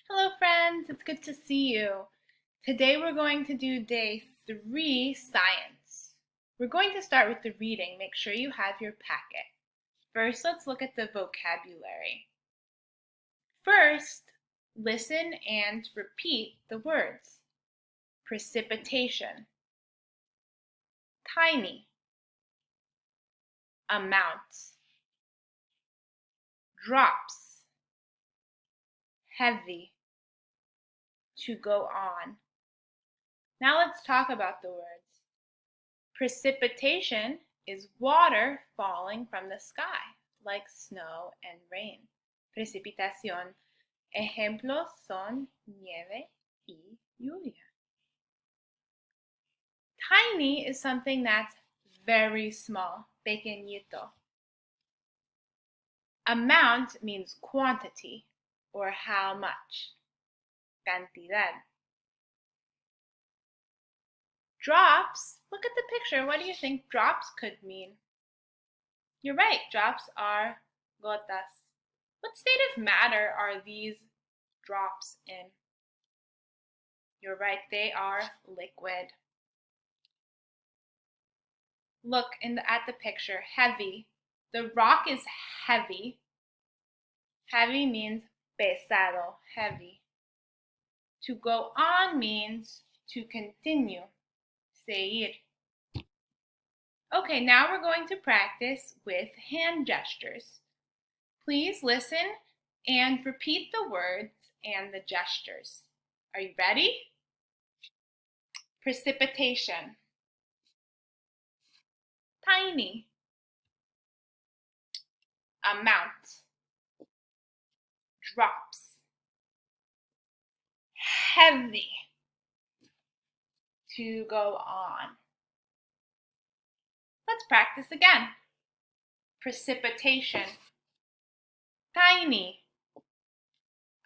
Hello friends, it's good to see you. Today we're going to do day 3, science. We're going to start with the reading. Make sure you have your packet. First, let's look at the vocabulary. First, listen and repeat the words. Precipitation, tiny, amount, drops, heavy, to go on. Now let's talk about the words. Precipitation is water falling from the sky, like snow and rain. Precipitación. Ejemplos son nieve y lluvia. Tiny is something that's very small, pequeñito. Amount means quantity or how much, cantidad. Drops, look at the picture. What do you think drops could mean? You're right, drops are gotas. What state of matter are these drops in? You're right, they are liquid. Look at the picture, heavy. The rock is heavy. Heavy means pesado, heavy. To go on means to continue, seguir. Okay, now we're going to practice with hand gestures. Please listen and repeat the words and the gestures. Are you ready? Precipitation, tiny, amount, drops, heavy, to go on. Let's practice again. Precipitation, tiny,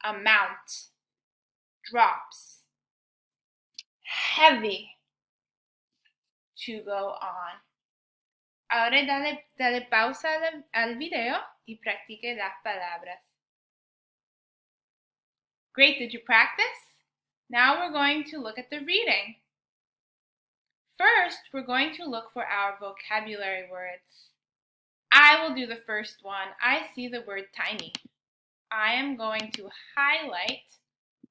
amount, drops, heavy, to go on. Ahora dale pausa al video y practique las palabras. Great, did you practice? Now we're going to look at the reading. First, we're going to look for our vocabulary words. I will do the first one. I see the word tiny. I am going to highlight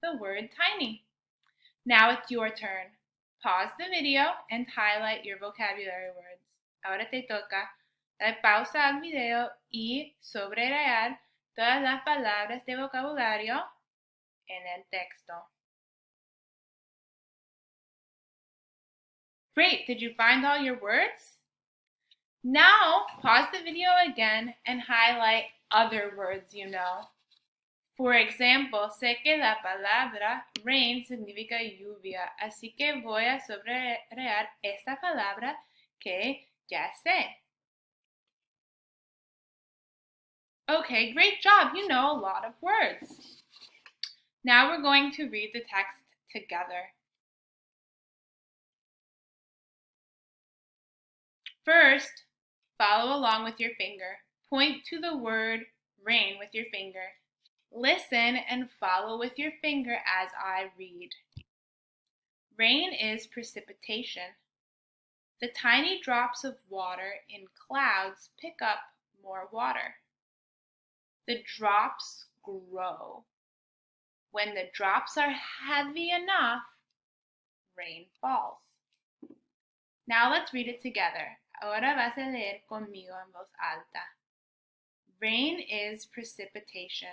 the word tiny. Now it's your turn. Pause the video and highlight your vocabulary words. Ahora te toca dar pausa al video y subrayar todas las palabras de vocabulario en el texto. Great, did you find all your words? Now, pause the video again and highlight other words you know. For example, sé que la palabra rain significa lluvia, así que voy a subrayar esta palabra que ya sé. Okay, great job. You know a lot of words. Now we're going to read the text together. First, follow along with your finger. Point to the word rain with your finger. Listen and follow with your finger as I read. Rain is precipitation. The tiny drops of water in clouds pick up more water. The drops grow. When the drops are heavy enough, rain falls. Now let's read it together. Ahora vas a leer conmigo en voz alta. Rain is precipitation.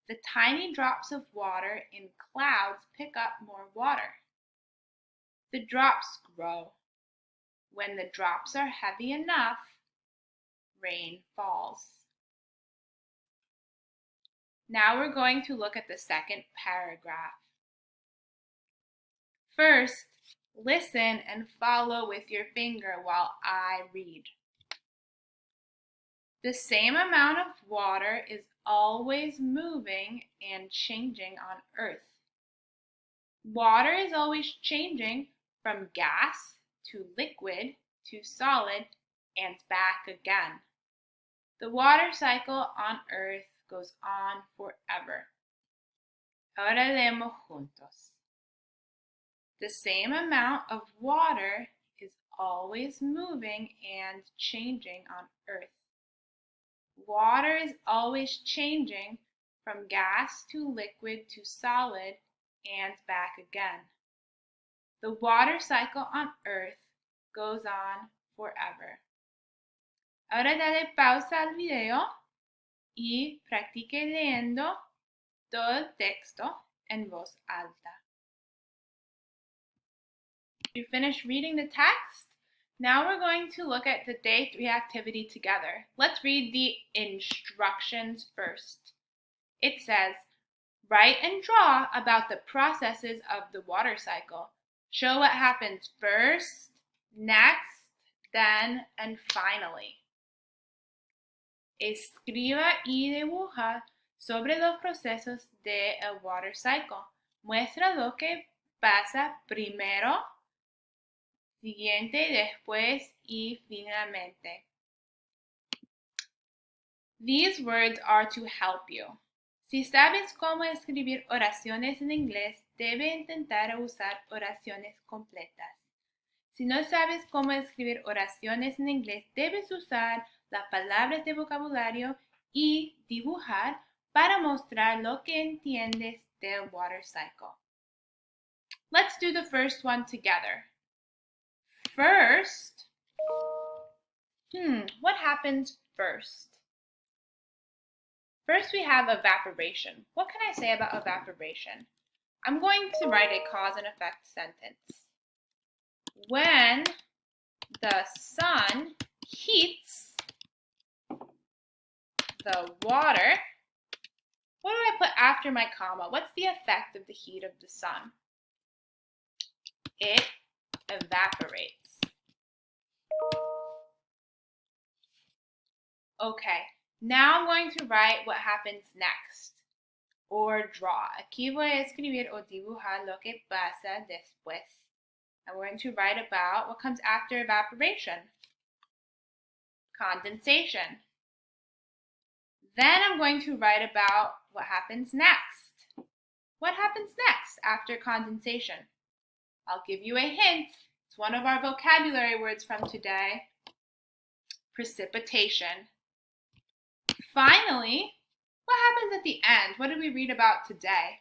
The tiny drops of water in clouds pick up more water. The drops grow. When the drops are heavy enough, rain falls. Now we're going to look at the second paragraph. First, listen and follow with your finger while I read. The same amount of water is always moving and changing on Earth. Water is always changing from gas to liquid to solid and back again. The water cycle on Earth goes on forever. Ahora leemos juntos. The same amount of water is always moving and changing on Earth. Water is always changing from gas to liquid to solid and back again. The water cycle on Earth goes on forever. Ahora dale pausa al video y practique leyendo todo el texto en voz alta. You finished reading the text? Now we're going to look at the day 3 activity together. Let's read the instructions first. It says, write and draw about the processes of the water cycle. Show what happens first, next, then, and finally. Escriba y dibuja sobre los procesos del water cycle. Muestra lo que pasa primero, siguiente, después y finalmente. These words are to help you. Si sabes cómo escribir oraciones en inglés, debe intentar usar oraciones completas. Si no sabes cómo escribir oraciones en inglés, debes usar las palabras de vocabulario y dibujar para mostrar lo que entiendes del water cycle. Let's do the first one together. First, what happens first? First, we have evaporation. What can I say about evaporation? I'm going to write a cause and effect sentence. When the sun heats the water, what do I put after my comma? What's the effect of the heat of the sun? It evaporates. Okay, now I'm going to write what happens next, or draw. Aquí voy a escribir o dibujar lo que pasa después. I'm going to write about what comes after evaporation. Condensation. Then I'm going to write about what happens next. What happens next after condensation? I'll give you a hint. It's one of our vocabulary words from today. Precipitation. Finally, what happens at the end? What did we read about today?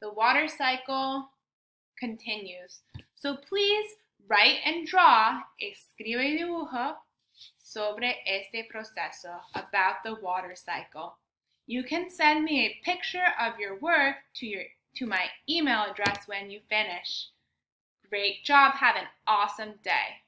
The water cycle continues. So please write and draw, escribe y dibuja sobre este proceso, about the water cycle. You can send me a picture of your work to my email address when you finish. Great job. Have an awesome day.